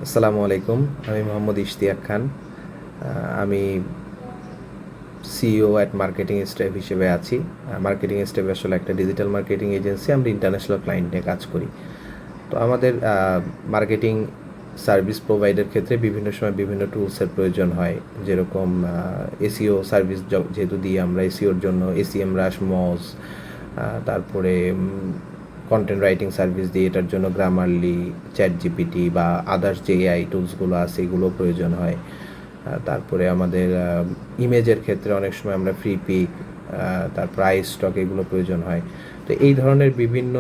আসসালামু আলাইকুম। আমি মোহাম্মদ ইশতিয়াক খান। আমি সিইও অ্যাট মার্কেটিং স্টেপ হিসেবে আছি। মার্কেটিং স্টেপ আসলে একটা ডিজিটাল মার্কেটিং এজেন্সি। আমরা ইন্টারন্যাশনাল ক্লায়েন্ট নিয়ে কাজ করি। তো আমাদের মার্কেটিং সার্ভিস প্রোভাইডের ক্ষেত্রে বিভিন্ন সময় বিভিন্ন টুলসের প্রয়োজন হয়। যেরকম এসইও সার্ভিস যেহেতু দিই আমরা এসইওর জন্য এসইএমরাশ, মজ, তারপরে কন্টেন্ট রাইটিং সার্ভিস দিই, এটার জন্য গ্রামারলি, চ্যাট জিপিটি বা আদার্স যে এআই টুলসগুলো আছে এগুলো প্রয়োজন হয়। তারপরে আমাদের ইমেজের ক্ষেত্রে অনেক সময় আমরা ফ্রি পিক, তারপর আই স্টক এগুলো প্রয়োজন হয়। তো এই ধরনের বিভিন্ন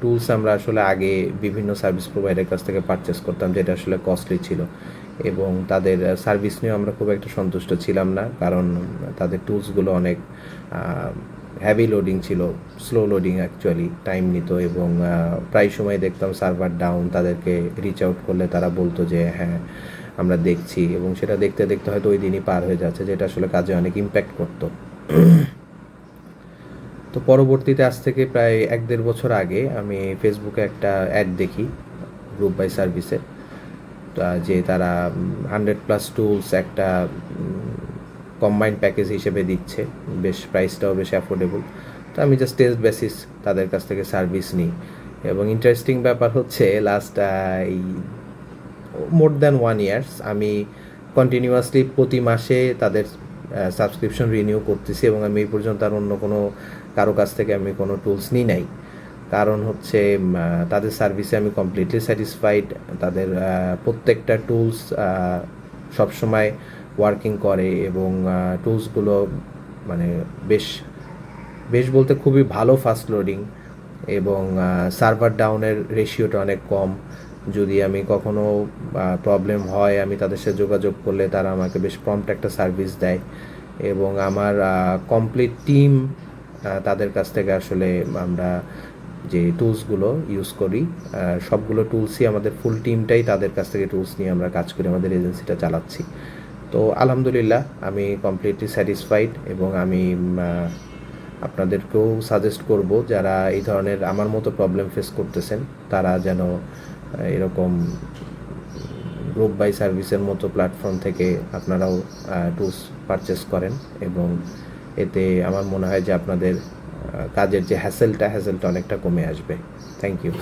টুলস আমরা আসলে আগে বিভিন্ন সার্ভিস প্রোভাইডারের কাছ থেকে পারচেস করতাম, যেটা আসলে কস্টলি ছিল এবং তাদের সার্ভিস নিয়েও আমরা খুব একটা সন্তুষ্ট ছিলাম না, কারণ তাদের টুলসগুলো অনেক হ্যাভি লোডিং ছিল, স্লো লোডিং অ্যাকচুয়ালি, টাইম নিত এবং প্রায় সময় দেখতাম সার্ভার ডাউন। তাদেরকে রিচ আউট করলে তারা বলতো যে হ্যাঁ আমরা দেখছি, এবং সেটা দেখতে দেখতে হয়তো ওই দিনই পার হয়ে যাচ্ছে, যেটা আসলে কাজে অনেক ইম্প্যাক্ট করতো। তো পরবর্তীতে আজ থেকে প্রায় 1-1.5 বছর আগে আমি ফেসবুকে একটা অ্যাড দেখি গ্রুপ বাই সার্ভিসে, যে তারা 100+ টুলস একটা কম্বাইন্ড প্যাকেজ হিসেবে দিচ্ছে, বেশ প্রাইসটাও বেশ অ্যাফোর্ডেবল। তো আমি জাস্ট টেস্ট বেসিস তাদের কাছ থেকে সার্ভিস নিই, এবং ইন্টারেস্টিং ব্যাপার হচ্ছে লাস্ট এই মোর দ্যান 1 ইয়ার্স আমি কন্টিনিউয়াসলি প্রতি মাসে তাদের সাবস্ক্রিপশন রিনিউ করতেছি, এবং আমি এই পর্যন্ত আর অন্য কোনো কারো কাছ থেকে আমি কোনো টুলস নিই নাই। কারণ হচ্ছে তাদের সার্ভিসে আমি কমপ্লিটলি স্যাটিসফাইড। তাদের প্রত্যেকটা টুলস সবসময় ওয়ার্কিং করে, এবং টুলসগুলো মানে বেশ বেশ বলতে খুবই ভালো ফাস্ট লোডিং, এবং সার্ভার ডাউনের রেশিওটা অনেক কম। যদি আমি কখনো প্রবলেম হয়, আমি তাদের সাথে যোগাযোগ করলে তারা আমাকে বেশ প্রম্পট একটা সার্ভিস দেয়, এবং আমার কমপ্লিট টিম তাদের কাছ থেকে আসলে আমরা যে টুলসগুলো ইউজ করি সবগুলো টুলসই আমাদের ফুল টিমটাই তাদের কাছ থেকে টুলস নিয়ে আমরা কাজ করি, আমাদের এজেন্সিটা চালাচ্ছি। তো আলহামদুলিল্লাহ আমি কমপ্লিটলি স্যাটিসফাইড, এবং আমি আপনাদেরকেও সাজেস্ট করব যারা এই ধরনের আমার মতো প্রবলেম ফেস করতেছেন, তারা যেন এরকম গ্রুপ বাই সার্ভিসের মতো প্ল্যাটফর্ম থেকে আপনারাও টুলস পারচেস করেন, এবং এতে আমার মনে হয় যে আপনাদের কাজের যে হ্যাসেলটা অনেকটা কমে আসবে। Thank you.